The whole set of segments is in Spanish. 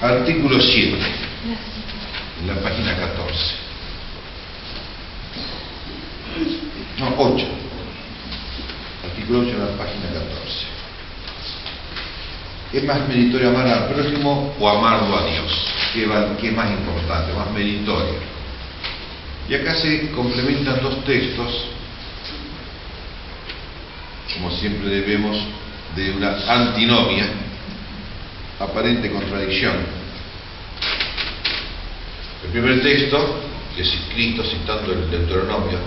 Artículo 7, en la página 14. No, 8. Artículo 8 en la página 14. ¿Es más meritorio amar al prójimo o amarlo a Dios? ¿Qué es más importante, más meritorio? Y acá se complementan dos textos, como siempre debemos, de una antinomia, aparente contradicción. El primer texto, que es Cristo citando el Deuteronomio,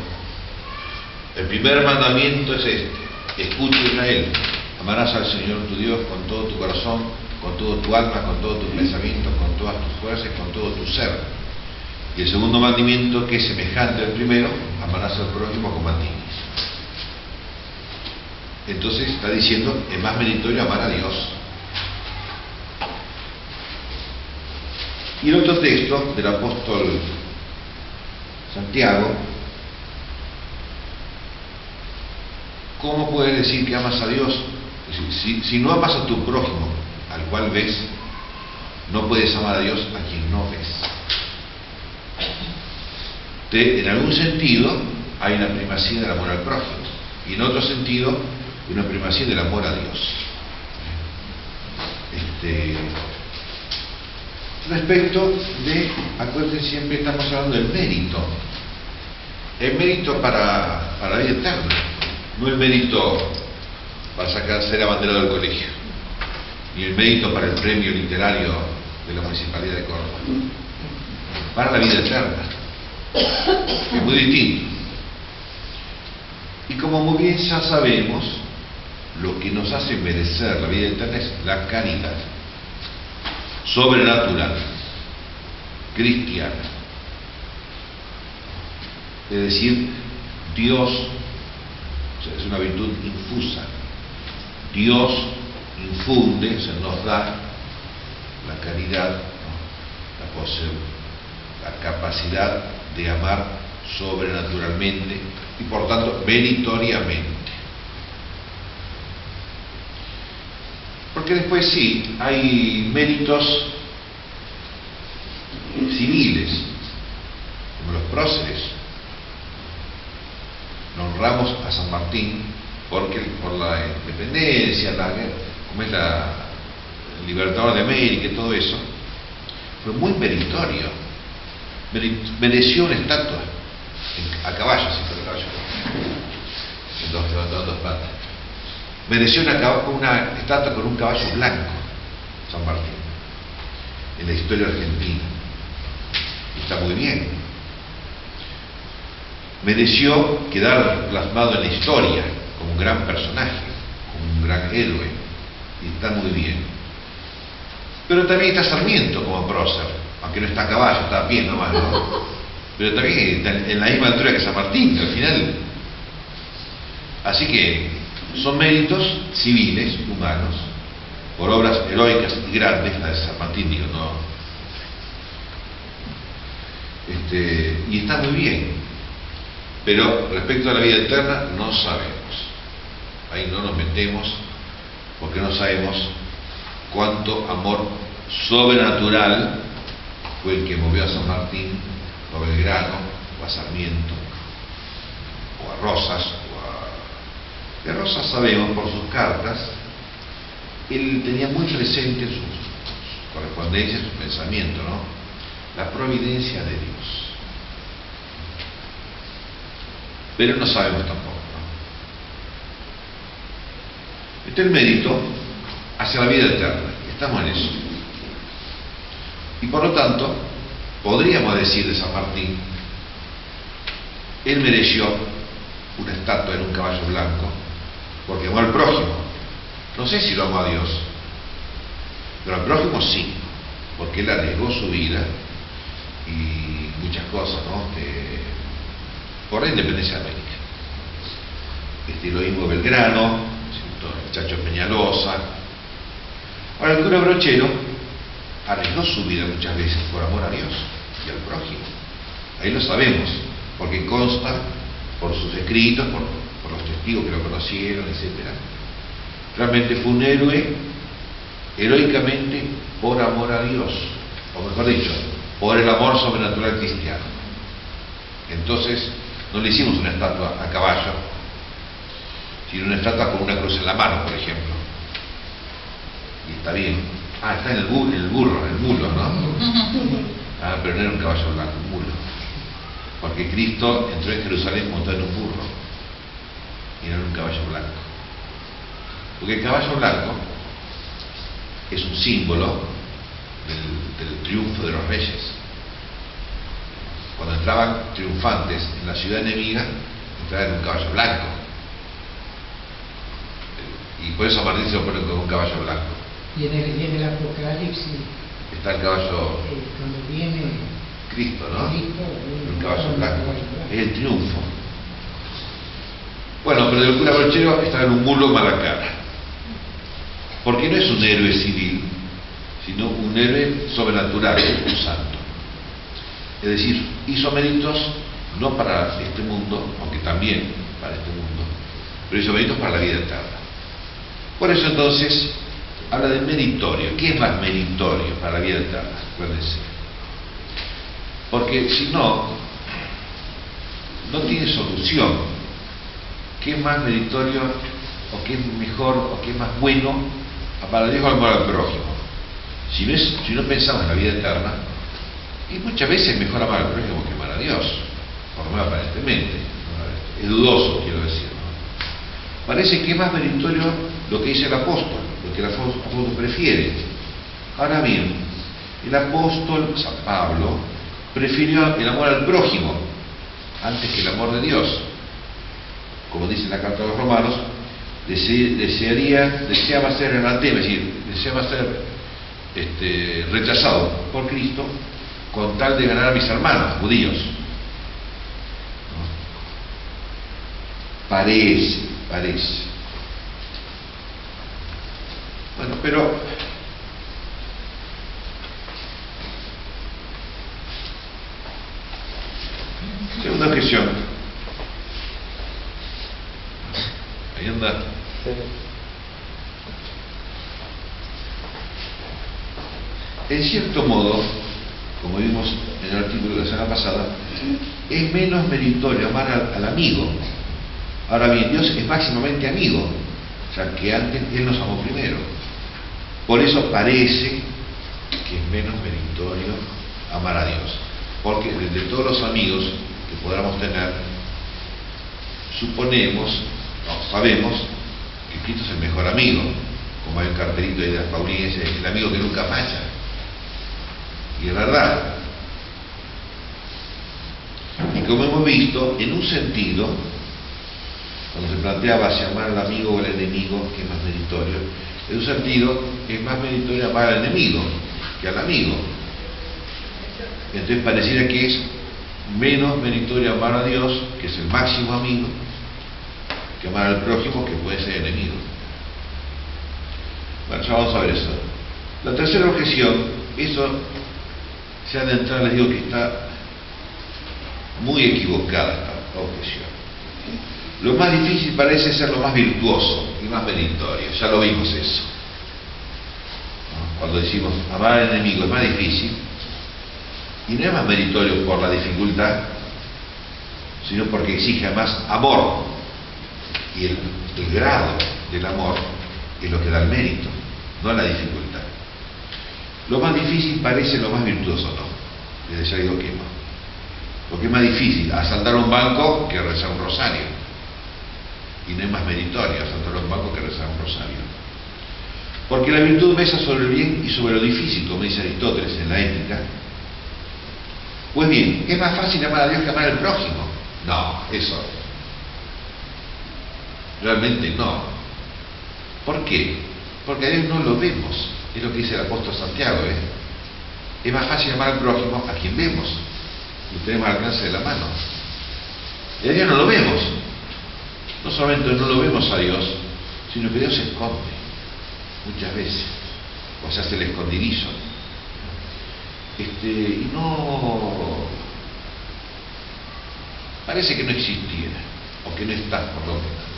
el primer mandamiento es este: escucha Israel, amarás al Señor tu Dios con todo tu corazón, con todo tu alma, con todos tus pensamientos, con todas tus fuerzas y con todo tu ser. Y el segundo mandamiento, que es semejante al primero, amarás al prójimo como a ti mismo. Entonces está diciendo, es más meritorio amar a Dios. Y el otro texto del apóstol Santiago: ¿cómo puedes decir que amas a Dios? Si no amas a tu prójimo, al cual ves, no puedes amar a Dios a quien no ves. En algún sentido hay una primacía del amor al prójimo, y en otro sentido una primacía del amor a Dios. Respecto de, acuérdense, siempre estamos hablando del mérito. El mérito para la vida eterna, no el mérito para ser abanderado del colegio, ni el mérito para el premio literario de la Municipalidad de Córdoba. Para la vida eterna, es muy distinto. Y como muy bien ya sabemos, lo que nos hace merecer la vida eterna es la caridad sobrenatural, cristiana. Es decir, Dios, es una virtud infusa. Dios infunde, nos da la caridad, la capacidad de amar sobrenaturalmente y por tanto meritoriamente. Porque después sí, hay méritos civiles, como los próceres. Honramos a San Martín por la independencia, como es el libertador de América y todo eso. Fue muy meritorio. Mereció una estatua a caballo, si fue el caballo, en dos patas. Mereció una estatua con un caballo blanco, San Martín, en la historia argentina. Está muy bien. Mereció quedar plasmado en la historia como un gran personaje, como un gran héroe, y está muy bien. Pero también está Sarmiento como prócer, aunque no está a caballo, está a pie nomás, ¿no? Pero también está en la misma altura que San Martín, que al final. Así que son méritos civiles, humanos, por obras heroicas y grandes, la de San Martín, digo, no. Y está muy bien. Pero respecto a la vida eterna, no sabemos. Ahí no nos metemos, porque no sabemos cuánto amor sobrenatural fue el que movió a San Martín, o a Belgrano, o a Sarmiento, o a Rosas, de Rosas sabemos por sus cartas, él tenía muy presente en sus correspondencias, su pensamiento, ¿no? La providencia de Dios. Pero no sabemos tampoco, ¿no? Este es el mérito hacia la vida eterna. Estamos en eso. Y por lo tanto, podríamos decir de San Martín, él mereció una estatua en un caballo blanco porque amó al prójimo. No sé si lo amó a Dios, pero al prójimo sí, porque él arriesgó su vida y muchas cosas, ¿no? Por la independencia de América. Lo mismo Belgrano, el Chacho Peñalosa. Ahora, el cura Brochero arriesgó su vida muchas veces por amor a Dios y al prójimo. Ahí lo sabemos, porque consta por sus escritos, por los testigos que lo conocieron, etc. Realmente fue un héroe, heroicamente por amor a Dios, o mejor dicho, por el amor sobrenatural cristiano. Entonces, no le hicimos una estatua a caballo, sino una estatua con una cruz en la mano, por ejemplo. Y está bien. Ah, está en el burro, en el mulo, ¿no? Ah, pero no era un caballo blanco, un mulo. Porque Cristo entró en Jerusalén montado en un burro, y no en un caballo blanco. Porque el caballo blanco es un símbolo del triunfo de los reyes. Cuando entraban triunfantes en la ciudad enemiga, entraban en un caballo blanco. Y por eso a Martín se lo ponen con un caballo blanco. Y en el Apocalipsis está el caballo, cuando viene Cristo, ¿no? Cristo, un caballo blanco. Es el triunfo. Bueno, pero el cura Brochero está en un mulo mala cara. Porque no es un héroe civil, sino un héroe sobrenatural, un santo. Es decir, hizo méritos no para este mundo, aunque también para este mundo, pero hizo méritos para la vida eterna. Por eso entonces habla de meritorio. ¿Qué es más meritorio para la vida eterna? Acuérdense. Porque si no, no tiene solución. ¿Qué es más meritorio, o qué es mejor, o qué es más bueno para Dios o amor al prójimo? Si no pensamos en la vida eterna, y muchas veces es mejor amar al prójimo que amar a Dios, por lo menos aparentemente. Es dudoso, quiero decir, ¿no? Parece que es más meritorio lo que dice el apóstol, lo que el apóstol prefiere. Ahora bien, el apóstol San Pablo prefirió el amor al prójimo antes que el amor de Dios. Como dice la carta a los romanos, deseaba ser anatema, es decir, deseaba ser rechazado por Cristo con tal de ganar a mis hermanos judíos. ¿No? Parece. Bueno, pero segunda objeción. Ahí anda. En cierto modo, como vimos en el artículo de la semana pasada, es menos meritorio amar al amigo. Ahora bien, Dios es máximamente amigo, o sea que antes Él nos amó primero. Por eso parece que es menos meritorio amar a Dios. Porque de todos los amigos que podamos tener, sabemos que Cristo es el mejor amigo. Como hay un cartelito ahí de las Paulinas, el amigo que nunca falla. Y es verdad. Y como hemos visto, en un sentido, cuando se planteaba si amar al amigo o al enemigo, que es más meritorio, en un sentido es más meritorio amar al enemigo que al amigo. Entonces pareciera que es menos meritorio amar a Dios, que es el máximo amigo, que amar al prójimo, que puede ser enemigo. Bueno, ya vamos a ver eso. La tercera objeción, eso ya de entrada les digo que está muy equivocada esta objeción. Lo más difícil parece ser lo más virtuoso y más meritorio, ya lo vimos eso. ¿No? Cuando decimos amar al enemigo es más difícil, y no es más meritorio por la dificultad, sino porque exige más amor, y el grado del amor es lo que da el mérito, no la dificultad. Lo más difícil parece lo más virtuoso, no. Les ya digo que no. Porque es más difícil asaltar un banco que rezar un rosario. Y no es más meritorio asaltar un banco que rezar un rosario. Porque la virtud besa sobre el bien y sobre lo difícil, como dice Aristóteles en la Ética. Pues bien, ¿es más fácil amar a Dios que amar al prójimo? No, eso realmente no. ¿Por qué? Porque a Dios no lo vemos. Es lo que dice el apóstol Santiago, Es más fácil amar al prójimo a quien vemos. Lo tenemos al alcance de la mano. Y a Dios no lo vemos. No solamente no lo vemos a Dios, sino que Dios se esconde muchas veces. O se hace el escondidizo. Y no... Parece que no existiera, o que no está, por lo menos.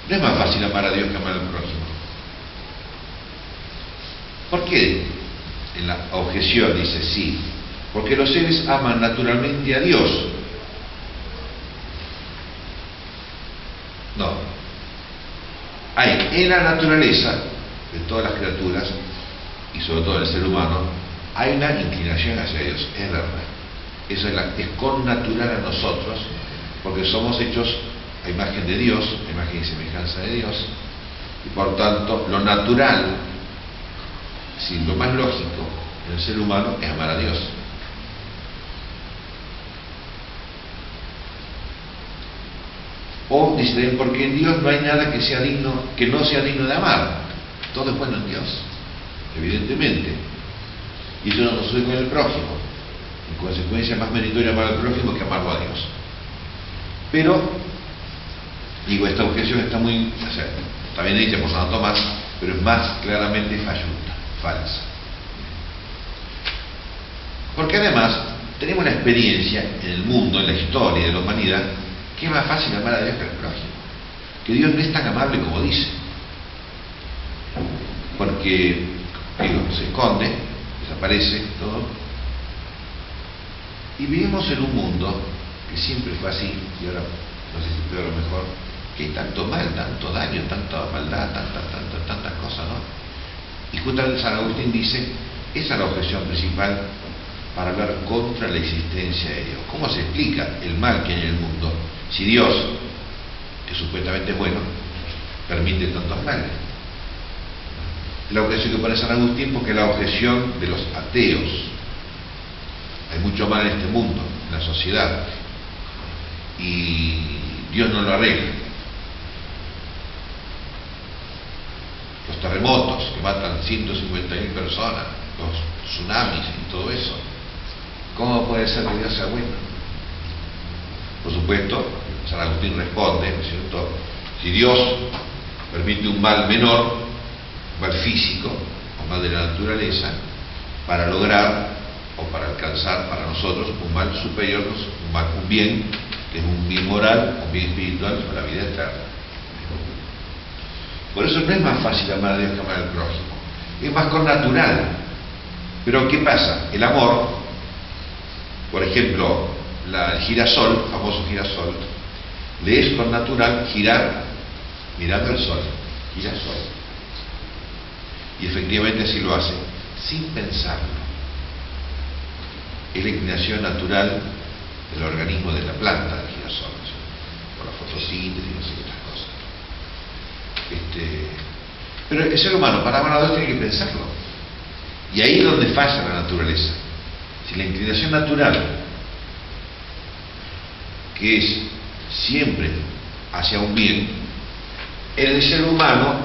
No es más fácil amar a Dios que amar al prójimo. ¿Por qué en la objeción dice sí? Porque los seres aman naturalmente a Dios. No. Hay en la naturaleza de todas las criaturas, y sobre todo el ser humano, hay una inclinación hacia Dios, es verdad. Eso es connatural a nosotros, porque somos hechos a imagen de Dios, a imagen y semejanza de Dios, y por tanto lo natural, si lo más lógico en el ser humano es amar a Dios. O dice también, porque en Dios no hay nada que sea digno, que no sea digno de amar. Todo es bueno en Dios, evidentemente. Y eso no sucede con el prójimo. En consecuencia, más meritorio amar al prójimo que amarlo a Dios. Pero, digo, esta objeción está muy, o sea, está bien dicha por Santo Tomás, pero es más claramente falsa. Porque además, tenemos una experiencia en el mundo, en la historia de la humanidad, que es más fácil amar a Dios que al prójimo. Que Dios no es tan amable como dice. Porque, digo, se esconde, desaparece todo. Y vivimos en un mundo que siempre fue así, y ahora no sé si peor o mejor, que hay tanto mal, tanto daño, tanta maldad, tantas cosas, ¿no? Y justamente San Agustín dice, esa es la objeción principal para hablar contra la existencia de Dios. ¿Cómo se explica el mal que hay en el mundo si Dios, que supuestamente es bueno, permite tantos males? La objeción que pone San Agustín, porque es la objeción de los ateos. Hay mucho mal en este mundo, en la sociedad, y Dios no lo arregla. Los terremotos que matan 150.000 personas, los tsunamis y todo eso, ¿cómo puede ser que Dios sea bueno? Por supuesto, San Agustín responde, ¿no es cierto? Si Dios permite un mal menor, un mal físico, un mal de la naturaleza, para lograr o para alcanzar para nosotros un mal superior, un bien, que es un bien moral, un bien espiritual para la vida eterna. Por eso no es más fácil amar a Dios que amar al prójimo, es más connatural. Pero ¿qué pasa? El amor, por ejemplo, el girasol, el famoso girasol, le es connatural girar mirando al sol, girasol. Y efectivamente así lo hace, sin pensarlo. Es la inclinación natural del organismo de la planta del girasol, ¿sí? Por la fotosíntesis y no sé qué otras cosas. Pero el ser humano, para amar a Dios, tiene que pensarlo. Y ahí es donde falla la naturaleza. Si la inclinación natural, que es siempre hacia un bien, en el ser humano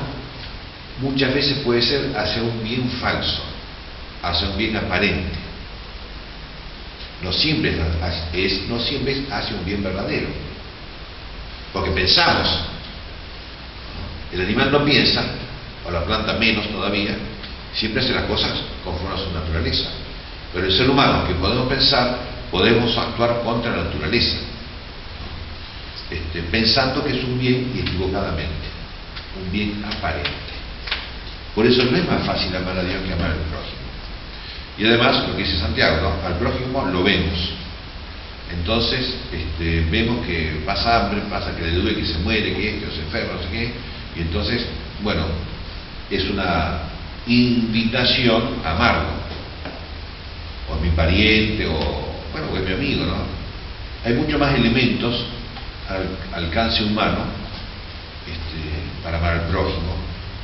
muchas veces puede ser hacia un bien falso, hacia un bien aparente. No siempre es hacia un bien verdadero, porque pensamos. El animal no piensa, o la planta menos todavía, siempre hace las cosas conforme a su naturaleza. Pero el ser humano, que podemos pensar, podemos actuar contra la naturaleza, pensando que es un bien y equivocadamente, un bien aparente. Por eso no es más fácil amar a Dios que amar al prójimo. Y además, lo que dice Santiago, ¿no? Al prójimo lo vemos. Entonces, vemos que pasa hambre, pasa que le duele, que se muere, que se enferma, no sé qué. Y entonces, bueno, es una invitación a amarlo. O a mi pariente, o es mi amigo, ¿no? Hay muchos más elementos al alcance humano para amar al prójimo,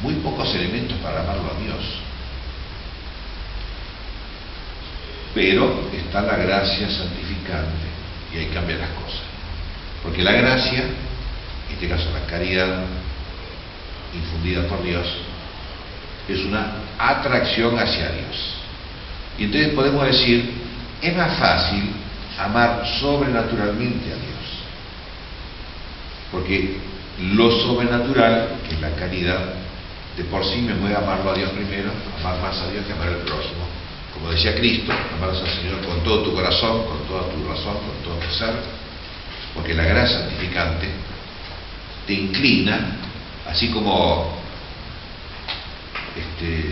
muy pocos elementos para amarlo a Dios. Pero está la gracia santificante, y ahí cambian las cosas. Porque la gracia, en este caso la caridad infundida por Dios, es una atracción hacia Dios. Y entonces podemos decir, es más fácil amar sobrenaturalmente a Dios. Porque lo sobrenatural, que es la caridad, de por sí me mueve a amarlo a Dios primero, amar más a Dios que amar al prójimo. Como decía Cristo, amarás al Señor con todo tu corazón, con toda tu razón, con todo tu ser, porque la gracia santificante te inclina, así como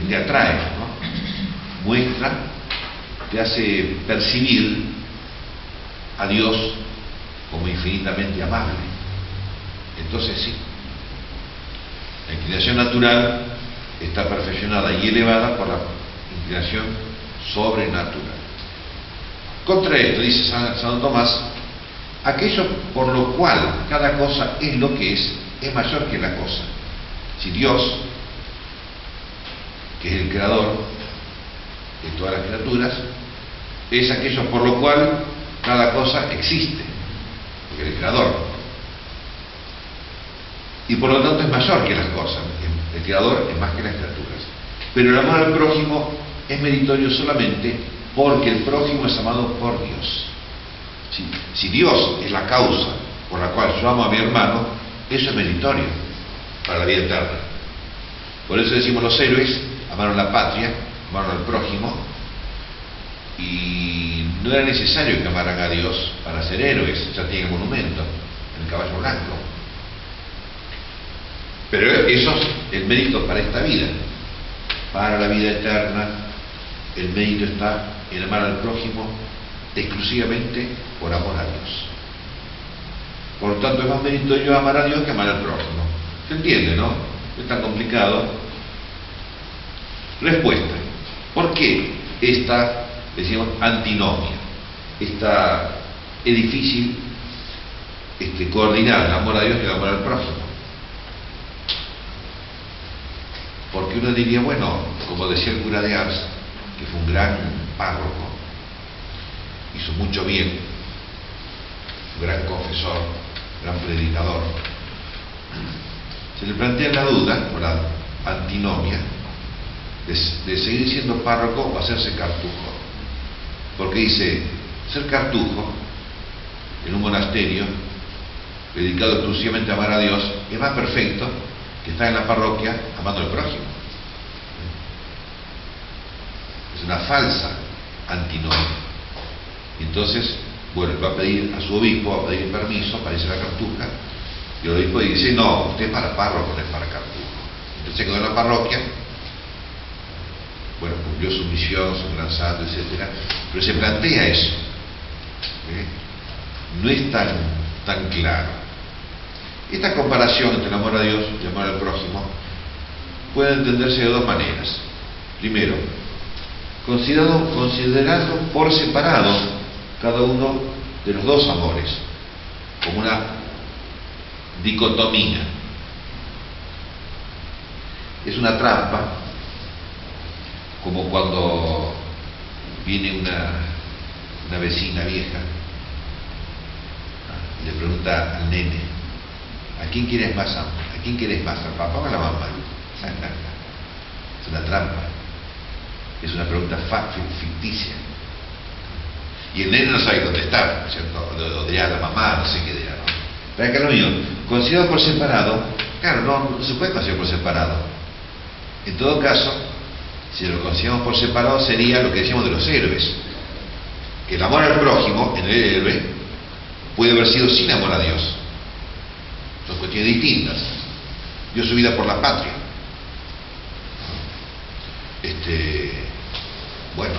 te atrae, ¿no? muestra, te hace percibir a Dios como infinitamente amable. Entonces sí, la inclinación natural está perfeccionada y elevada por la inclinación sobrenatural. Contra esto, dice Santo Tomás, aquello por lo cual cada cosa es lo que es mayor que la cosa. Si Dios, que es el creador de todas las criaturas, es aquello por lo cual cada cosa existe, porque es el creador. Y por lo tanto es mayor que las cosas. El creador es más que las criaturas. Pero el amor al prójimo es meritorio solamente porque el prójimo es amado por Dios. Si Dios es la causa por la cual yo amo a mi hermano, eso es meritorio para la vida eterna. Por eso decimos los héroes amaron la patria, amaron al prójimo, y no era necesario que amaran a Dios para ser héroes, ya tienen el monumento, el caballo blanco. Pero eso es el mérito para esta vida. Para la vida eterna, el mérito está en amar al prójimo exclusivamente por amor a Dios. Por lo tanto, es más meritorio amar a Dios que amar al prójimo. ¿Se entiende, no? No es tan complicado. Respuesta. ¿Por qué esta, decimos, antinomia? Es difícil coordinar el amor a Dios y el amor al prójimo. Porque uno diría, bueno, como decía el cura de Ars, que fue un gran párroco, hizo mucho bien, un gran confesor, gran predicador, se le plantea la duda, por la antinomia, de seguir siendo párroco o hacerse cartujo. Porque dice, ser cartujo en un monasterio dedicado exclusivamente a amar a Dios es más perfecto que estar en la parroquia amando al prójimo. Es una falsa antinomia. Entonces, bueno, va a pedir a su obispo, va a pedir permiso para irse a la cartuja, y el obispo dice, no, usted es para párroco, no es para cartujo. Entonces se quedó en la parroquia, bueno, cumplió su misión, su gran santo, etc. Pero se plantea eso. No es tan claro. Esta comparación entre el amor a Dios y el amor al prójimo puede entenderse de dos maneras. Primero, considerando por separado cada uno de los dos amores, como una dicotomía. Es una trampa, como cuando viene una vecina vieja y le pregunta al nene, ¿a quién quieres más? ¿A quién quieres más? ¿Al papá o a la mamá? Es una trampa. Es una pregunta ficticia. Y el nene no sabe contestar, ¿cierto? Lo dirá a la mamá, no sé qué dirá, ¿no? Pero acá lo mío, considerado por separado, claro, no se puede considerar por separado. En todo caso, si lo consideramos por separado, sería lo que decíamos de los héroes. Que el amor al prójimo, en el héroe, puede haber sido sin amor a Dios. Son cuestiones distintas. Dio su vida por la patria. Bueno,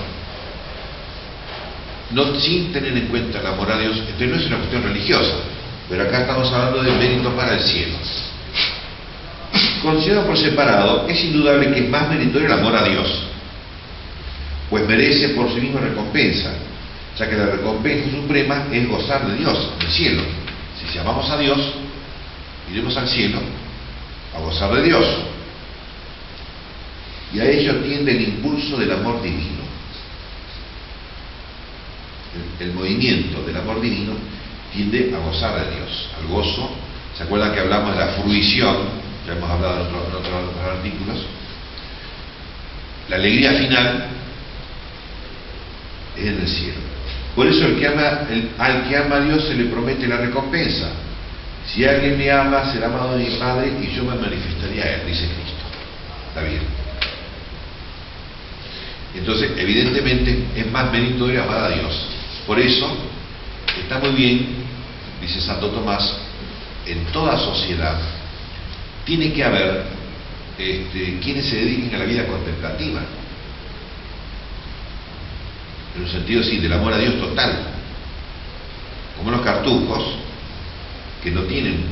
no sin tener en cuenta el amor a Dios, entonces no es una cuestión religiosa, pero acá estamos hablando del mérito para el cielo. Considerado por separado, es indudable que es más meritorio el amor a Dios, pues merece por sí mismo recompensa, ya que la recompensa suprema es gozar de Dios, del cielo. Si amamos a Dios, iremos al cielo a gozar de Dios. Y a ello tiende el impulso del amor divino. El movimiento del amor divino tiende a gozar de Dios, al gozo. ¿Se acuerdan que hablamos de la fruición? Ya hemos hablado en otros artículos. La alegría final es en el cielo. Por eso al que ama a Dios se le promete la recompensa. Si alguien me ama, será amado de mi Padre y yo me manifestaré a él, dice Cristo. Está bien. Entonces, evidentemente, es más meritorio amar a Dios. Por eso, está muy bien, dice Santo Tomás, en toda sociedad tiene que haber quienes se dediquen a la vida contemplativa. en un sentido sí, del amor a Dios total, como los cartujos, que no tienen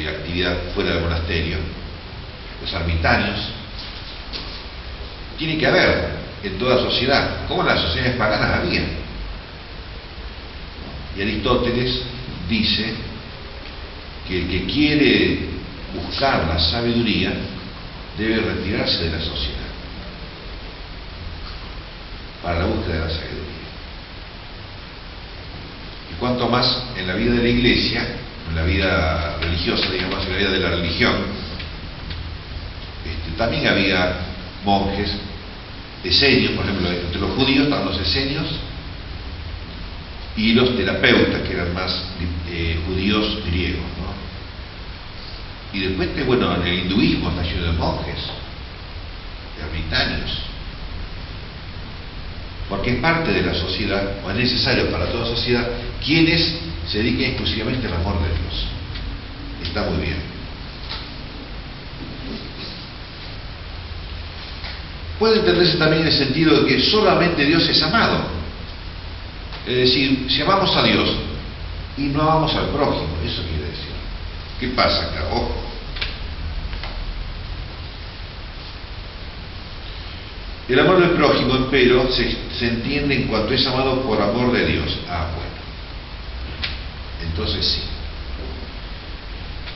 actividad fuera del monasterio, los ermitaños. Tiene que haber en toda sociedad, como en las sociedades paganas había. Y Aristóteles dice que el que quiere buscar la sabiduría debe retirarse de la sociedad para la búsqueda de la sabiduría. Y cuanto más en la vida de la iglesia, en la vida religiosa, digamos, en la vida de la religión, también había monjes esenios, por ejemplo, entre los judíos estaban los esenios y los terapeutas, que eran más judíos griegos, ¿no? Y después, bueno, en el hinduismo está lleno de monjes, de ermitaños, porque es parte de la sociedad, o es necesario para toda sociedad, quienes se dediquen exclusivamente al amor de Dios. Está muy bien. Puede entenderse también en el sentido de que solamente Dios es amado. Es decir, si amamos a Dios y no amamos al prójimo, eso quiere decir. ¿Qué pasa acá? Ojo. El amor del prójimo, empero, se entiende en cuanto es amado por amor de Dios. Ah, bueno. Entonces sí.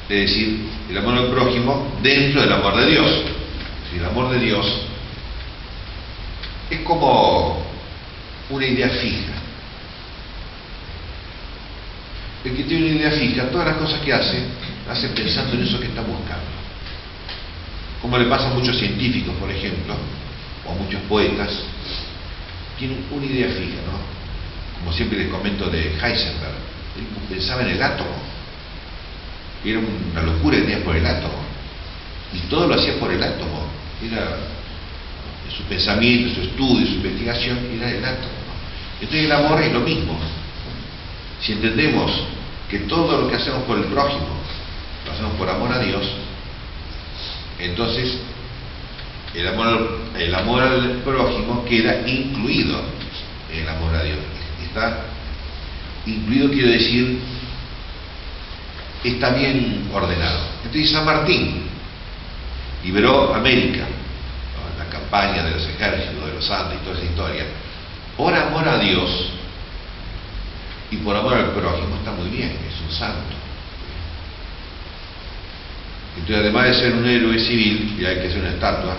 Es decir, el amor al prójimo dentro del amor de Dios. Si el amor de Dios es como una idea fija. El que tiene una idea fija, todas las cosas que hace pensando en eso que está buscando. Como le pasa a muchos científicos, por ejemplo, o a muchos poetas, tienen una idea fija, ¿no? Como siempre les comento de Heisenberg, él pensaba en el átomo. Era una locura que tenía por el átomo. Y todo lo hacía por el átomo. Era su pensamiento, su estudio, su investigación, era el átomo, ¿no? Entonces el amor es lo mismo. Si entendemos que todo lo que hacemos por el prójimo lo hacemos por amor a Dios, entonces el amor al prójimo queda incluido en el amor a Dios. Está incluido, quiero decir, está bien ordenado. Entonces San Martín liberó América, ¿no? En la campaña de los ejércitos, de los santos y toda esa historia, por amor a Dios y por amor al prójimo. Está muy bien, es un santo. Entonces, además de ser un héroe civil, y hay que hacer una estatua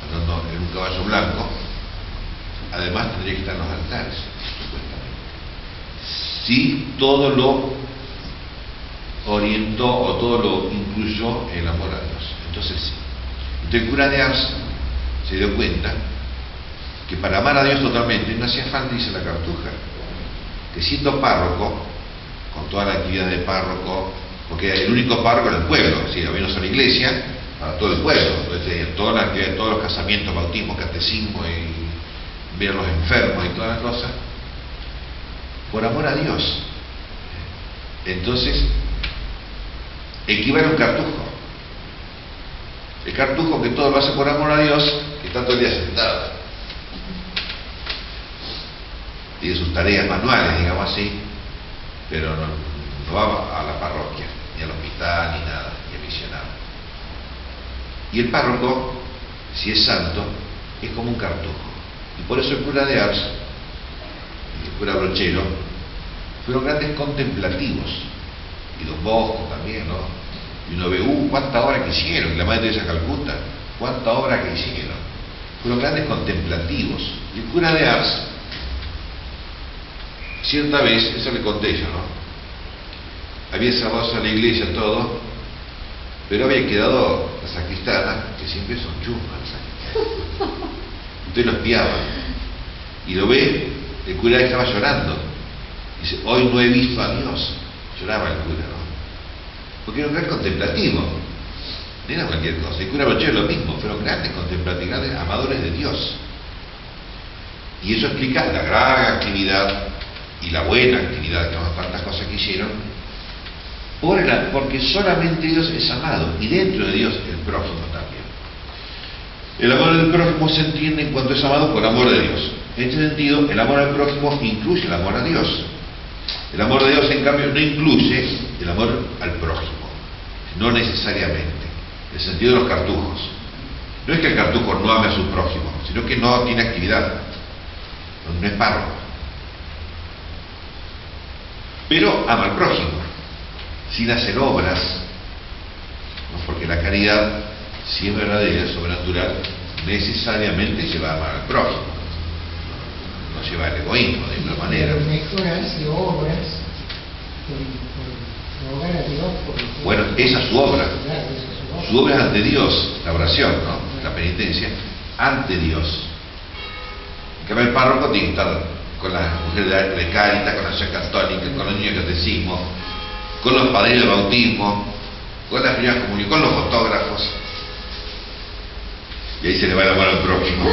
andando en un caballo blanco, además tendría que estar en los altares, supuestamente. Si todo lo orientó o todo lo incluyó en el amor a Dios. Entonces sí. Entonces el cura de Ars se dio cuenta que para amar a Dios totalmente no hacía falta, dice la cartuja, que siendo párroco, con toda la actividad de párroco, porque el único párroco era el pueblo, es decir, había una sola iglesia para todo el pueblo, entonces toda la actividad de todos los casamientos, bautismos, catecismo y ver a los enfermos y todas las cosas, por amor a Dios. Entonces equivale a un cartujo. El cartujo que todo lo hace por amor a Dios, que está todo el día sentado. Tiene sus tareas manuales, digamos así, pero no va a la parroquia, ni al hospital, ni nada, ni a misionar. Y el párroco, si es santo, es como un cartujo. Y por eso el cura de Ars y el cura Brochero fueron grandes contemplativos. Y Don Bosco también, ¿no? Y uno ve, cuánta obra que hicieron, y la Madre Teresa de Calcuta, cuánta obra que hicieron. Fueron grandes contemplativos. Y el cura de Ars, cierta vez, eso le conté yo, ¿no? Había cerrado la iglesia todo, pero había quedado la sacristana, que siempre son chusmas las sacristanas. Entonces lo espiaban. Y lo ve, el cura estaba llorando. Dice, hoy no he visto a Dios. Lloraba el cura, ¿no? Porque era un gran contemplativo. No era cualquier cosa. El cura Brochero lo mismo, fueron grandes contemplativos, grandes amadores de Dios. Y eso explica la gran actividad y la buena actividad, que tantas cosas que hicieron, porque solamente Dios es amado, y dentro de Dios el prójimo también. El amor del prójimo se entiende en cuanto es amado por amor de Dios. En este sentido, el amor al prójimo incluye el amor a Dios. El amor de Dios, en cambio, no incluye el amor al prójimo, no necesariamente, en el sentido de los cartujos. No es que el cartujo no ame a su prójimo, sino que no tiene actividad, no es párroco. Pero ama al prójimo, sin hacer obras, ¿no? Porque la caridad, si es verdadera, sobrenatural, necesariamente lleva a amar al prójimo, no lleva al egoísmo de ninguna manera. Pero mejor hace obras por rogar a Dios. Bueno, esa es su obra. Claro, esa es su obra. Su obra es ante Dios, la oración, ¿no? La penitencia, ante Dios. En cambio, el párroco tiene que estar con las mujeres de Cáritas, con la Acción Católica, con los niños de catecismo, con los padrinos de bautismo, con las primeras comuniones, con los fotógrafos. Y ahí se le va la mano al prójimo.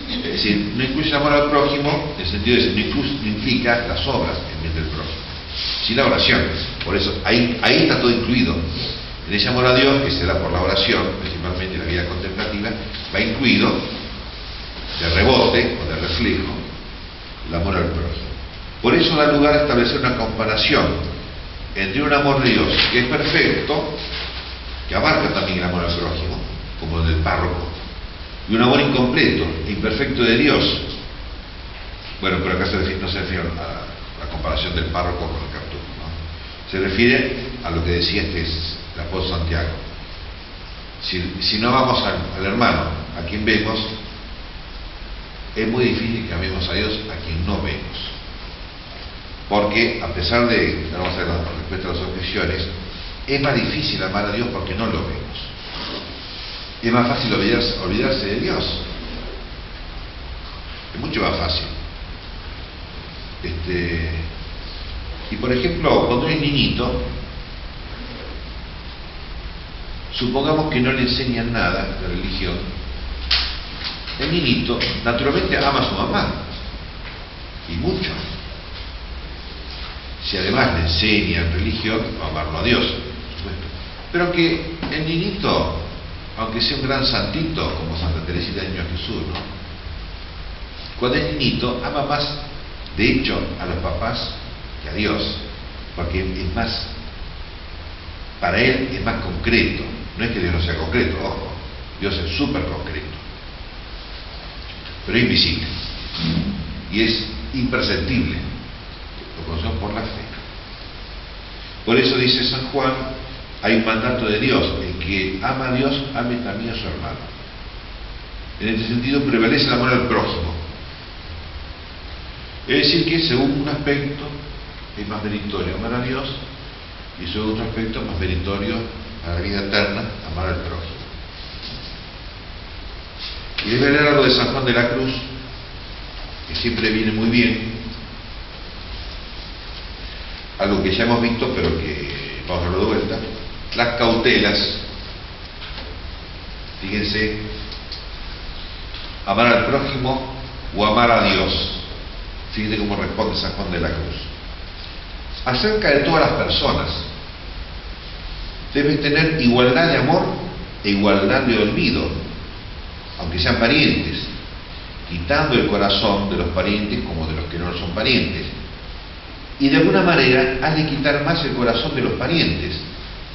Es decir, no incluye el amor al prójimo, en el sentido de que no implica las obras en vez del prójimo, sin la oración. Por eso, ahí está todo incluido. En ese amor a Dios, que se da por la oración, principalmente la vida contemplativa, va incluido de rebote o de reflejo el amor al prójimo. Por eso da lugar a establecer una comparación entre un amor de Dios que es perfecto, que abarca también el amor al prójimo, como el del párroco, y un amor incompleto e imperfecto de Dios. Bueno, pero acá no se refiere a la comparación del párroco con el cartujo, ¿no? Se refiere a lo que decía el apóstol Santiago. Si no amamos al hermano, a quien vemos, es muy difícil que amemos a Dios a quien no vemos. Porque, a pesar de, vamos a ver respecto a las objeciones, es más difícil amar a Dios porque no lo vemos. Es más fácil olvidarse de Dios. Es mucho más fácil. Y por ejemplo, cuando es niñito, supongamos que no le enseñan nada de religión, el niñito naturalmente ama a su mamá, y mucho. Si además le enseñan religión, va a amarlo a Dios, por supuesto. Pero que el niñito, aunque sea un gran santito, como Santa Teresita del Niño Jesús, ¿no? Cuando es niñito, ama más, de hecho, a los papás que a Dios, porque es más, para él es más concreto. No es que Dios no sea concreto, ojo, Dios es súper concreto, pero es invisible y es imperceptible, lo conocemos por la fe. Por eso dice San Juan, hay un mandato de Dios: el que ama a Dios, ame también a su hermano. En este sentido prevalece el amor al prójimo, es decir que según un aspecto es más meritorio amar a Dios, y según otro aspecto más meritorio a la vida eterna amar al prójimo. Y debe leer algo de San Juan de la Cruz, que siempre viene muy bien, algo que ya hemos visto pero que vamos a verlo de vuelta: las cautelas. Fíjense, amar al prójimo o amar a Dios. Fíjense cómo responde San Juan de la Cruz. Acerca de todas las personas deben tener igualdad de amor e igualdad de olvido, aunque sean parientes, quitando el corazón de los parientes como de los que no son parientes. Y de alguna manera has de quitar más el corazón de los parientes,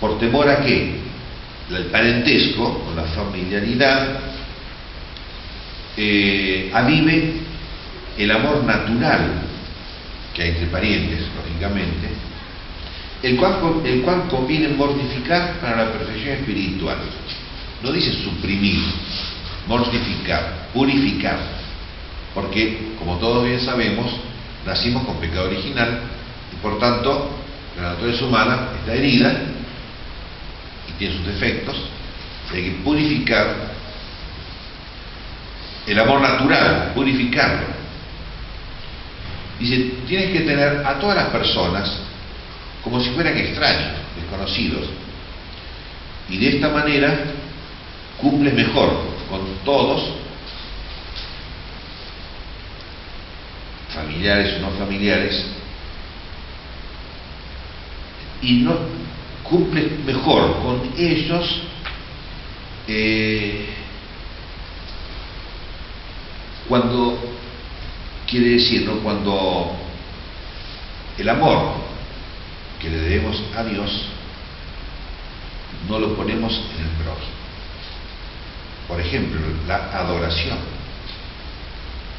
por temor a que el parentesco o la familiaridad avive el amor natural que hay entre parientes, lógicamente, el cual conviene mortificar para la perfección espiritual. No dice suprimir, mortificar, purificar, porque, como todos bien sabemos, nacimos con pecado original y por tanto la naturaleza humana está herida y tiene sus defectos. Hay que purificar el amor natural, purificarlo. Dice, tienes que tener a todas las personas como si fueran extraños, desconocidos, y de esta manera cumples mejor con todos, familiares o no familiares, y no cumples mejor con ellos Cuando quiere decir, ¿no? Cuando el amor que le debemos a Dios no lo ponemos en el prójimo. Por ejemplo, la adoración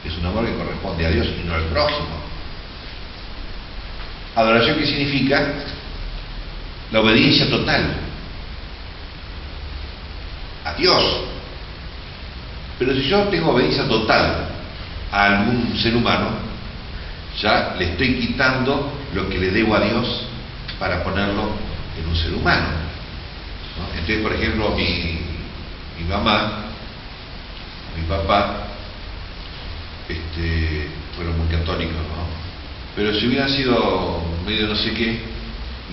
es un amor que corresponde a Dios y no al prójimo. Adoración, ¿qué significa? La obediencia total a Dios. Pero si yo tengo obediencia total a algún ser humano, ya le estoy quitando lo que le debo a Dios para ponerlo en un ser humano, ¿no? Entonces, por ejemplo, mi mamá, mi papá, fueron muy católicos, ¿no? Pero si hubieran sido medio no sé qué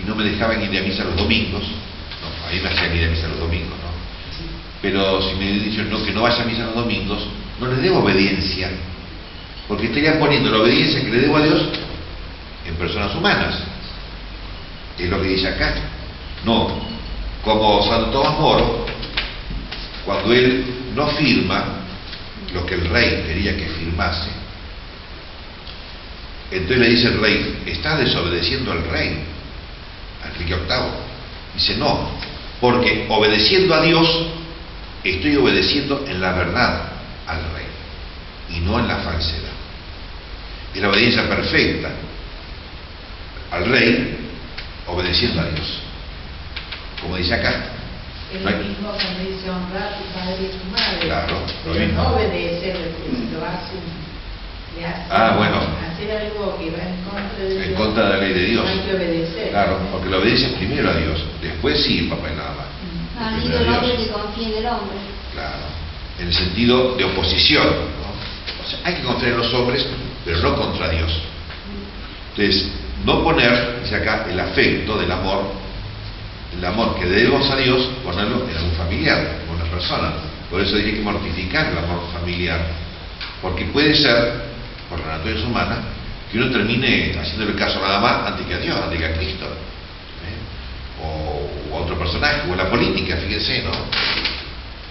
y no me dejaban ir a misa los domingos, no, a mí me hacían ir a misa los domingos, ¿no? Pero si me dicen no, que no vaya a misa los domingos, no les debo obediencia, porque estarían poniendo la obediencia que le debo a Dios en personas humanas. Es lo que dice acá. No, como Santo Tomás Moro, cuando él no firma lo que el rey quería que firmase, entonces le dice el rey: estás desobedeciendo al rey, a Enrique VIII. Dice: no, porque obedeciendo a Dios estoy obedeciendo en la verdad al rey y no en la falsedad. Es la obediencia perfecta al rey, obedeciendo a Dios, como dice acá. Es lo mismo cuando dice honrar a tu padre y tu madre. Claro, lo pero mismo. no obedecer, lo hace, le hace Bueno, hacer algo que va en contra de Dios. En contra de la ley de Dios. No hay que obedecer. Claro, porque la obediencia es primero a Dios, después sí el papá y nada más. Maldito Primero el a hombre Dios. que confía en el hombre. Claro, en el sentido de oposición, ¿no? O sea, hay que confiar en los hombres, pero no contra Dios. Entonces, no poner, dice acá, el afecto del amor, el amor que debemos a Dios, ponerlo en algún familiar, en una persona. Por eso hay que mortificar el amor familiar, porque puede ser, por la naturaleza humana, que uno termine haciéndole caso nada más antes que a Dios, antes que a Cristo, ¿eh? O a otro personaje, o en la política, fíjense, ¿no?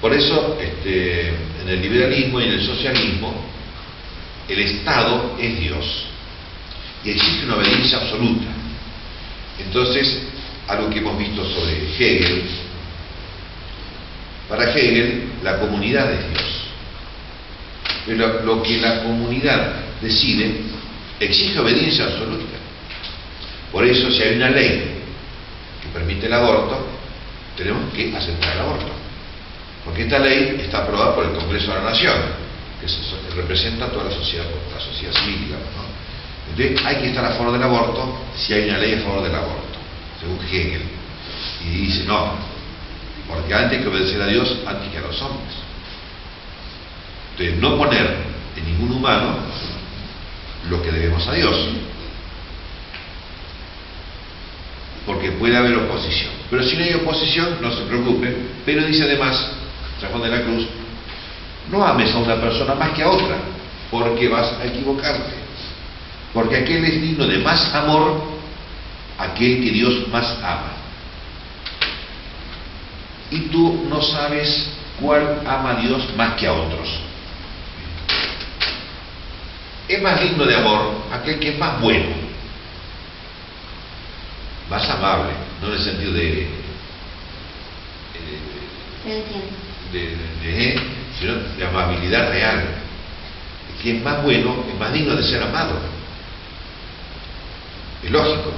Por eso, en el liberalismo y en el socialismo, el Estado es Dios y existe una obediencia absoluta. Entonces, algo que hemos visto sobre Hegel, para Hegel la comunidad es Dios, pero lo que la comunidad decide exige obediencia absoluta. Por eso, si hay una ley que permite el aborto, tenemos que aceptar el aborto, porque esta ley está aprobada por el Congreso de la Nación, que representa a toda la sociedad civil, digamos, ¿no? Entonces hay que estar a favor del aborto si hay una ley a favor del aborto, según Hegel. Y dice: no, porque antes hay que obedecer a Dios antes que a los hombres. Entonces, no poner en ningún humano lo que debemos a Dios, porque puede haber oposición. Pero si no hay oposición, no se preocupen. Pero dice además San Juan de la Cruz: no ames a una persona más que a otra, porque vas a equivocarte. Porque aquel es digno de más amor, aquel que Dios más ama. Y tú no sabes cuál ama a Dios más que a otros. Es más digno de amor aquel que es más bueno, más amable, no en el sentido sino de amabilidad real. El que es más bueno es más digno de ser amado. Es lógico.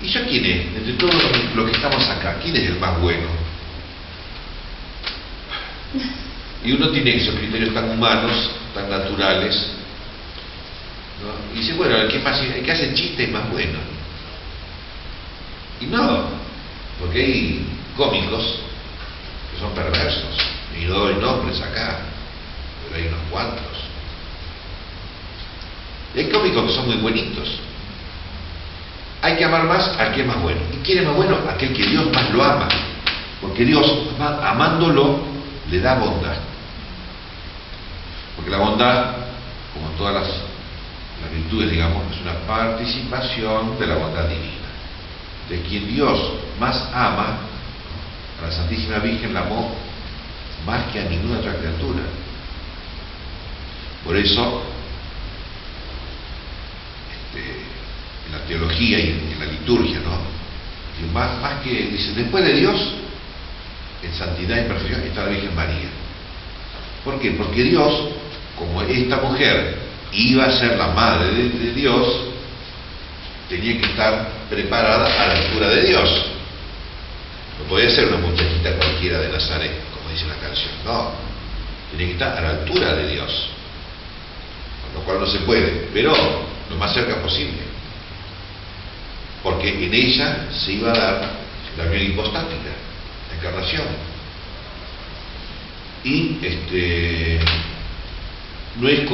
¿Y yo quién es? Entre todos los que estamos acá, ¿quién es el más bueno? Y uno tiene esos criterios tan humanos, tan naturales, ¿no? Y dice: bueno, el que hace chiste es más bueno. Y no, porque hay cómicos que son perversos, y no doy nombres acá, pero hay unos cuantos. Y hay cómicos que son muy buenitos. Hay que amar más al que es más bueno. ¿Y quién es más bueno? Aquel que Dios más lo ama, porque Dios, amándolo, le da bondad. Porque la bondad, como todas las virtudes, digamos, es una participación de la bondad divina. De quien Dios más ama, a la Santísima Virgen la amó más que a ninguna otra criatura. Por eso, en la teología y en la liturgia, ¿no? Y más que, dice, después de Dios, en santidad y perfección está la Virgen María. ¿Por qué? Porque Dios, como esta mujer iba a ser la madre de Dios, tenía que estar preparada a la altura de Dios. No podía ser una muchachita cualquiera de Nazaret, como dice la canción, no. Tenía que estar a la altura de Dios, con lo cual no se puede, pero lo más cerca posible, porque en ella se iba a dar la unión hipostática, la encarnación. Y no es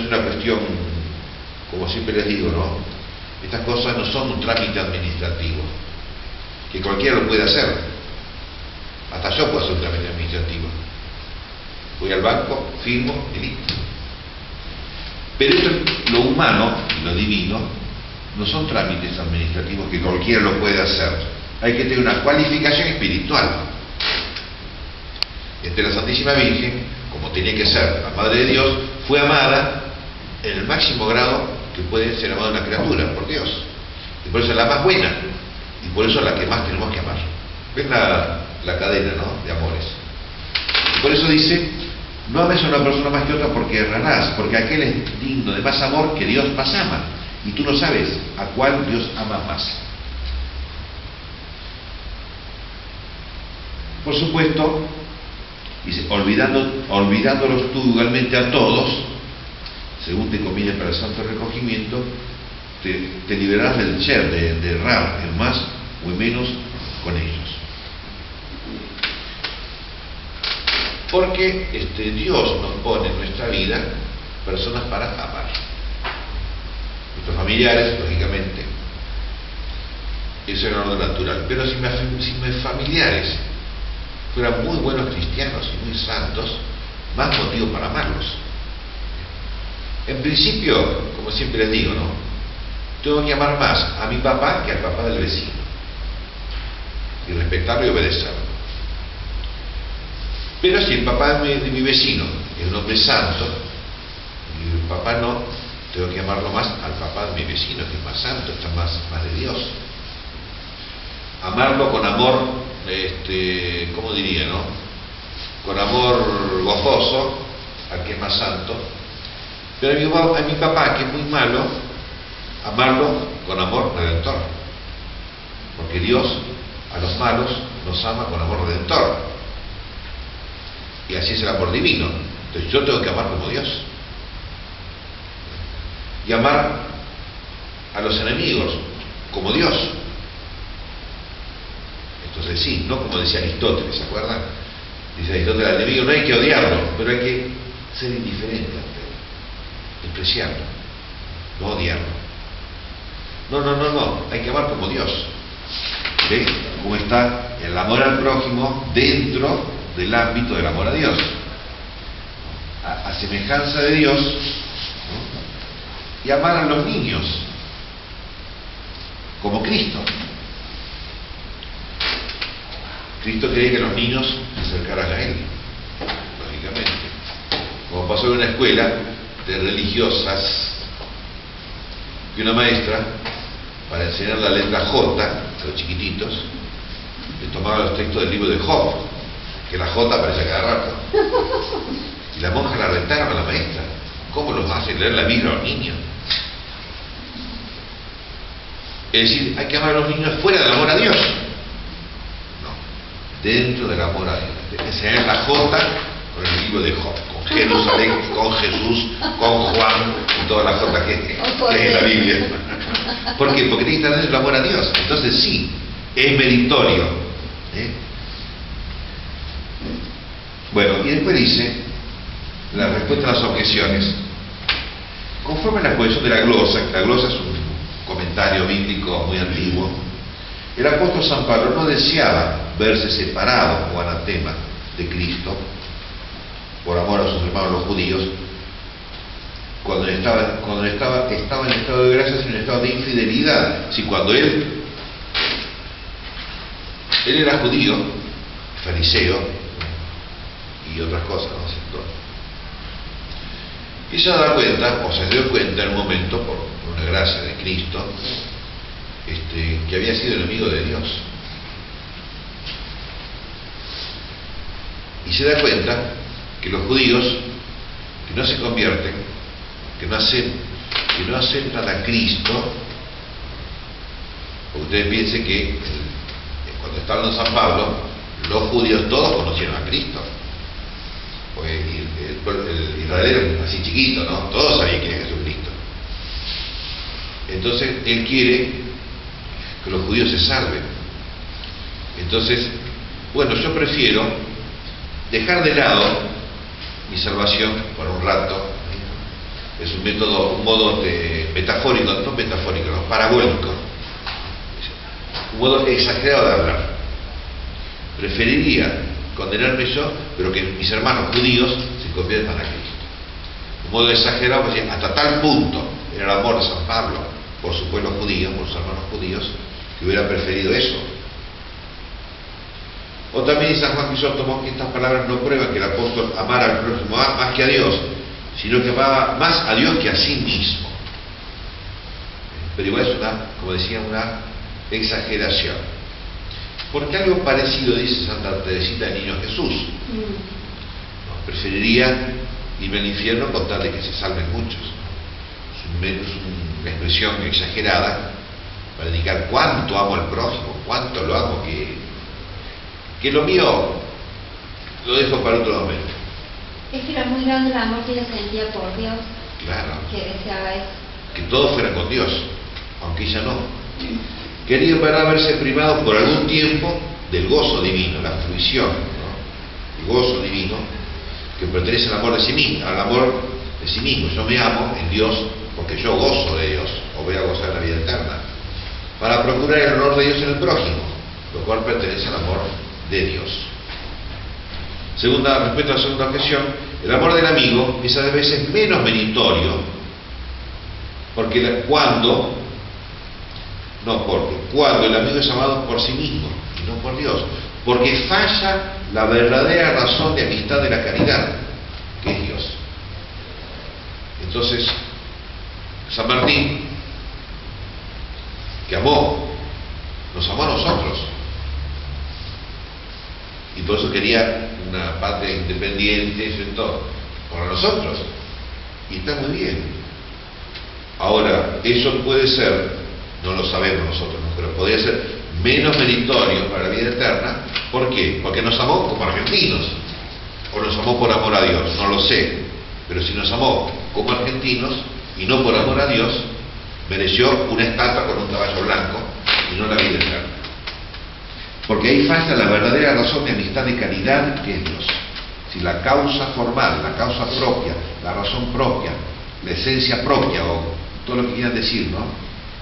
una cuestión, como siempre les digo, ¿no? Estas cosas no son un trámite administrativo, que cualquiera lo puede hacer. Hasta yo puedo hacer un trámite administrativo. Voy al banco, firmo y listo. Pero esto, lo humano y lo divino, no son trámites administrativos que cualquiera lo puede hacer. Hay que tener una cualificación espiritual. La Santísima Virgen, como tenía que ser la Madre de Dios, fue amada en el máximo grado que puede ser amada una criatura, por Dios. Y por eso es la más buena, y por eso es la que más tenemos que amar. ¿Ven la cadena, ¿no?, de amores? Y por eso dice, no ames a una persona más que otra porque errarás, porque aquel es digno de más amor que Dios más ama, y tú no sabes a cuál Dios ama más. Por supuesto, dice, olvidándolos tú igualmente a todos, según te conviene para el santo recogimiento, te liberarás del ser, de errar en más o en menos con ellos. Porque Dios nos pone en nuestra vida personas para amar. Nuestros familiares, lógicamente, eso era lo natural. Pero si mis familiares fueran muy buenos cristianos y muy santos, más motivo para amarlos. En principio, como siempre les digo, ¿no?, tengo que amar más a mi papá que al papá del vecino, y respetarlo y obedecerlo. Pero si el papá de mi vecino es un hombre santo y el papá no, tengo que amarlo más al papá de mi vecino, que es más santo, está más de Dios. Amarlo con amor, ¿cómo diría, no? Con amor gozoso al que es más santo. Pero a mi papá, que es muy malo, amarlo con amor redentor. Porque Dios a los malos nos ama con amor redentor. Y así es el amor divino. Entonces yo tengo que amar como Dios. Y amar a los enemigos como Dios. Entonces sí, no como decía Aristóteles, ¿se acuerdan? Dice Aristóteles, al enemigo no hay que odiarlo, pero hay que ser indiferente ante él, despreciarlo, no odiarlo. No, hay que amar como Dios. ¿Ve? Como está el amor al prójimo dentro del ámbito del amor a Dios. A semejanza de Dios, ¿no? Y amar a los niños como Cristo. Cristo quería que los niños se acercaran a Él, lógicamente. Como pasó en una escuela de religiosas, que una maestra, para enseñar la letra J a los chiquititos, le tomaba los textos del libro de Job, que la J aparece cada rato. Y la monja la retaron a la maestra. ¿Cómo los hace leer la Biblia a los niños? Es decir, hay que amar a los niños fuera del amor a Dios. Dentro del amor a Dios. Enseñar la J con el libro de Job, con Jerusalén, con Jesús, con Juan, y toda la J que es en la Biblia. ¿Por qué? Porque tiene que estar dentro del amor a Dios. Entonces sí, es meritorio. Bueno, y después dice la respuesta a las objeciones. Conforme a la exposición de la glosa, que la glosa es un comentario bíblico muy antiguo, el apóstol San Pablo no deseaba verse separado o anatema de Cristo por amor a sus hermanos los judíos cuando estaba en estado de gracia, sino en estado de infidelidad. Si cuando él Él era judío, fariseo y otras cosas, ¿no es cierto? Y se da cuenta, o se dio cuenta en un momento, por una gracia de Cristo, que había sido enemigo de Dios. Y se da cuenta que los judíos que no se convierten, que no aceptan a Cristo, porque ustedes piensen que cuando está hablando San Pablo, los judíos todos conocieron a Cristo. Pues el Israel era así chiquito, ¿no? Todos sabían quién es Jesucristo. Entonces, él quiere que los judíos se salven. Entonces, bueno, yo prefiero dejar de lado mi salvación por un rato. Es un modo metafórico, no metafórico, no, parabólico. Un modo exagerado de hablar. Preferiría condenarme yo, pero que mis hermanos judíos se conviertan a Cristo. Un modo exagerado, pues, hasta tal punto era el amor de San Pablo por su pueblo judío, por sus hermanos judíos, que hubiera preferido eso. O también dice San Juan Crisóstomo que estas palabras no prueban que el apóstol amara al prójimo más que a Dios, sino que amaba más a Dios que a sí mismo. Pero igual es como decía, una exageración. Porque algo parecido dice Santa Teresita del Niño Jesús. No, preferiría irme al infierno con tal de que se salven muchos. Es una expresión exagerada para indicar cuánto amo al prójimo, cuánto lo amo, que lo mío lo dejo para otro momento. Es que era muy grande el amor que ella sentía por Dios. Claro. Que deseaba eso. Que todos fueran con Dios, aunque ella no. Quería para verse privado por algún tiempo del gozo divino, la fruición, ¿no? El gozo divino que pertenece al amor de sí mismo, al amor de sí mismo. Yo me amo en Dios porque yo gozo de Dios, o voy a gozar de la vida eterna, para procurar el honor de Dios en el prójimo, lo cual pertenece al amor de Dios. Respecto a la segunda objeción, el amor del amigo es a veces menos meritorio, porque cuando el amigo es amado por sí mismo y no por Dios, porque falla la verdadera razón de amistad de la caridad, que es Dios. Entonces, San Martín, que nos amó a nosotros, y por eso quería una patria independiente, ¿cierto?, para nosotros, y está muy bien. Ahora, eso puede ser, no lo sabemos nosotros, ¿no?, pero podría ser menos meritorio para la vida eterna. ¿Por qué? Porque nos amó como argentinos, o nos amó por amor a Dios, no lo sé, pero si nos amó como argentinos y no por amor a Dios, mereció una estatua con un caballo blanco y no la vida eterna. Porque ahí falta la verdadera razón de amistad de caridad, que es Dios. Si la causa formal, la causa propia, la razón propia, la esencia propia, o todo lo que quieran decir, ¿no?,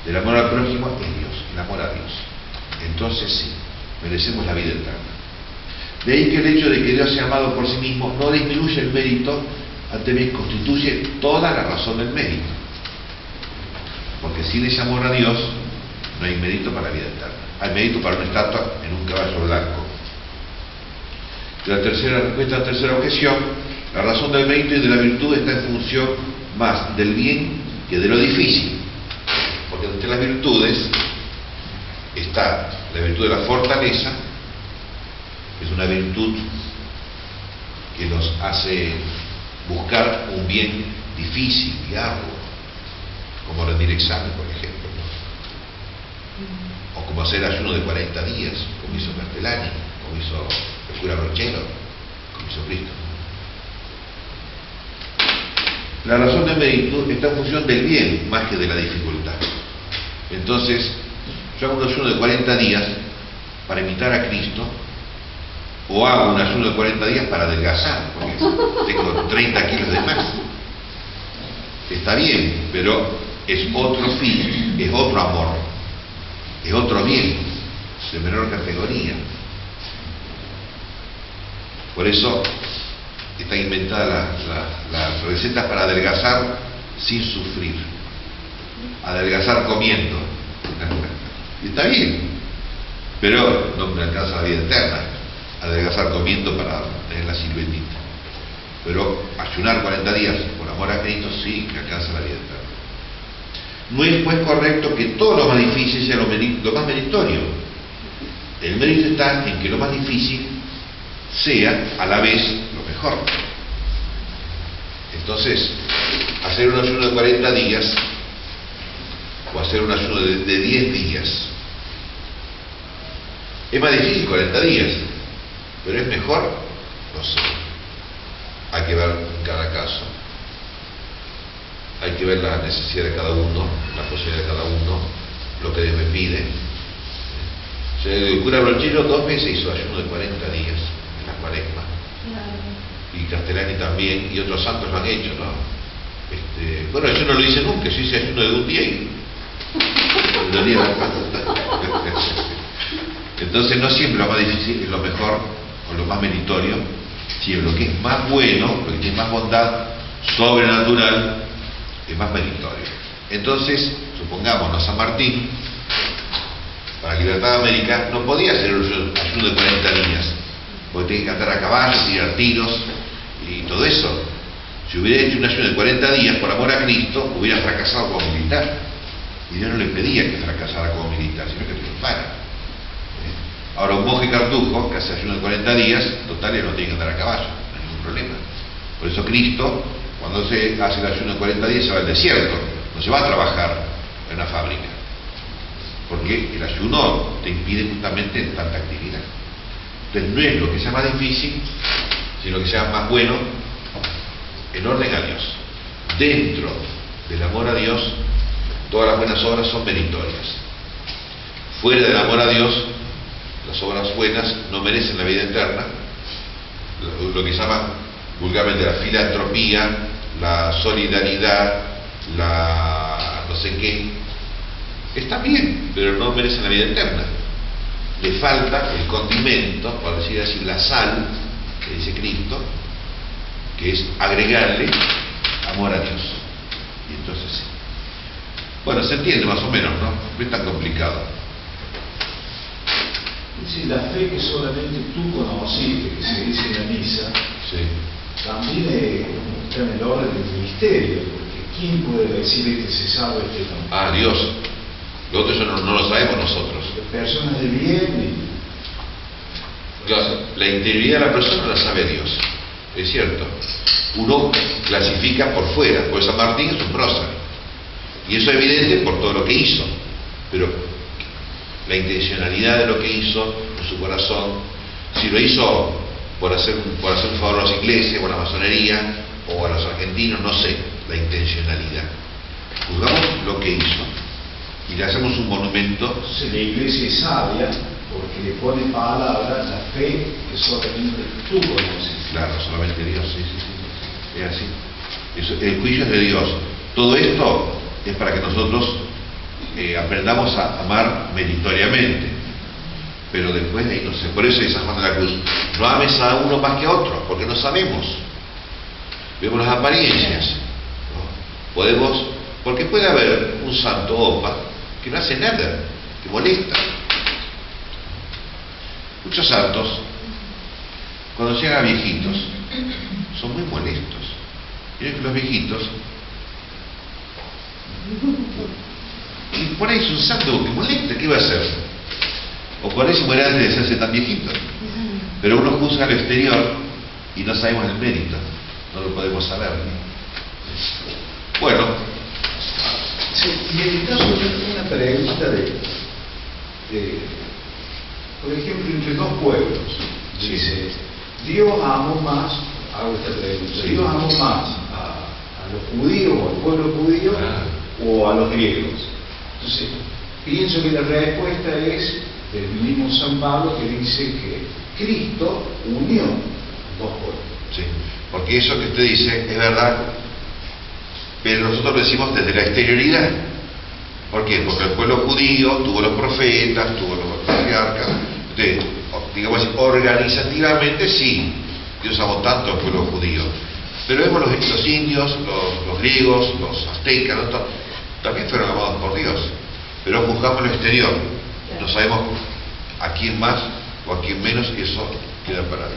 del amor al prójimo, es Dios, el amor a Dios. Entonces sí, merecemos la vida eterna. De ahí que el hecho de que Dios sea amado por sí mismo no disminuye el mérito, antes bien constituye toda la razón del mérito. Porque sin ese amor a Dios no hay mérito para la vida eterna. Hay mérito para una estatua en un caballo blanco. Respecto a la tercera objeción, la razón del mérito y de la virtud está en función más del bien que de lo difícil. Porque entre las virtudes está la virtud de la fortaleza, que es una virtud que nos hace buscar un bien difícil y arduo, como rendir examen, por ejemplo, ¿no? O como hacer ayuno de 40 días, como hizo Castellani, como hizo el cura Rochero, como hizo Cristo. La razón del mérito está en función del bien más que de la dificultad. Entonces, yo hago un ayuno de 40 días para imitar a Cristo, o hago un ayuno de 40 días para adelgazar, porque tengo 30 kilos de más. Está bien, pero es otro fin, es otro amor, es otro bien, de menor categoría. Por eso están inventadas las recetas para adelgazar sin sufrir, adelgazar comiendo. Y está bien, Pero no me alcanza la vida eterna, adelgazar comiendo para tener la siluetita. Pero ayunar 40 días por amor a Cristo sí que alcanza la vida eterna. No es pues correcto que todo lo más difícil sea lo más meritorio. El mérito está en que lo más difícil sea a la vez lo mejor. Entonces, hacer un ayuno de 40 días o hacer un ayuno de 10 días es más difícil 40 días, pero es mejor, no sé. Hay que ver en cada caso. Hay que ver la necesidad de cada uno, la posibilidad de cada uno, lo que Dios me pide. El cura Brochero 2 veces hizo ayuno de 40 días en la Cuaresma. Y Castellani también, y otros santos lo han hecho, ¿no? Bueno, yo no lo hice nunca, yo hice ayuno de un día y dolía la espalda. Entonces no siempre lo más difícil es lo mejor o lo más meritorio, sino lo que es más bueno, lo que tiene más bondad sobrenatural, es más meritorio. Entonces, supongámonos, San Martín, para la libertad de América, no podía hacer un ayuno de 40 días, porque tenía que andar a caballo, tirar tiros y todo eso. Si hubiera hecho un ayuno de 40 días por amor a Cristo, hubiera fracasado como militar. Y Dios no le pedía que fracasara como militar, sino que triunfara. Ahora, un monje cartujo que hace ayuno de 40 días, total, él no tiene que andar a caballo, no hay ningún problema. Por eso Cristo, cuando se hace el ayuno de 40 días, se va al desierto, no se va a trabajar en una fábrica, porque el ayuno te impide justamente tanta actividad. Entonces no es lo que sea más difícil, sino que sea más bueno en orden a Dios. Dentro del amor a Dios, todas las buenas obras son meritorias. Fuera del amor a Dios, las obras buenas no merecen la vida eterna. Lo que se llama vulgarmente la filantropía, la solidaridad, la no sé qué, está bien, pero no merecen la vida eterna. Le falta el condimento, por decir así, la sal, que dice Cristo, que es agregarle amor a Dios. Y entonces sí. Bueno, se entiende más o menos, ¿no? No es tan complicado. Sí, la fe que solamente tú conociste, que se dice en la misa, Sí. también está en el orden del misterio, porque ¿quién puede decir que se sabe que no? Ah, Dios. Lo otro eso no lo sabemos nosotros. Personas de bien La interioridad de la persona la sabe Dios. Es cierto. Uno clasifica por fuera, porque San Martín es un prócer. Y eso es evidente por todo lo que hizo. Pero la intencionalidad de lo que hizo en su corazón, si lo hizo por hacer un favor a los ingleses o a la masonería o a los argentinos, no sé, la intencionalidad. Juzgamos lo que hizo y le hacemos un monumento. Entonces la iglesia es sabia porque le pone palabras la fe que solamente tú conoces. Claro, solamente Dios, sí. Es así. El juicio es de Dios. Todo esto es para que nosotros aprendamos a amar meritoriamente. Pero después de ahí no sé. Por eso dice San Juan de la Cruz, no ames a uno más que a otro, porque no sabemos. Vemos las apariencias, ¿no? Porque puede haber un santo opa que no hace nada, que molesta. Muchos santos, cuando llegan a viejitos, son muy molestos. Miren que los viejitos, y por ahí es un santo que molesta, ¿qué va a hacer? O por ahí se muere antes de hacerse tan viejito. Pero uno juzga lo exterior y no sabemos el mérito, no lo podemos saber. Bueno. Sí, y en el caso de una pregunta por ejemplo, entre dos pueblos, Sí. dice, Dios amó más, hago esta pregunta, Sí. Dios amó más a los judíos o al pueblo judío o a los griegos. Entonces, pienso que la respuesta es del mismo San Pablo, que dice que Cristo unió dos pueblos. Sí, porque eso que usted dice es verdad, pero nosotros lo decimos desde la exterioridad. ¿Por qué? Porque el pueblo judío tuvo los profetas, tuvo los patriarcas. Entonces, digamos así, organizativamente sí, Dios amó tanto al pueblo judío. Pero vemos los indios, los griegos, los aztecas, ¿no? También fueron amados por Dios. Pero juzgamos lo exterior. No sabemos a quién más o a quién menos, eso queda para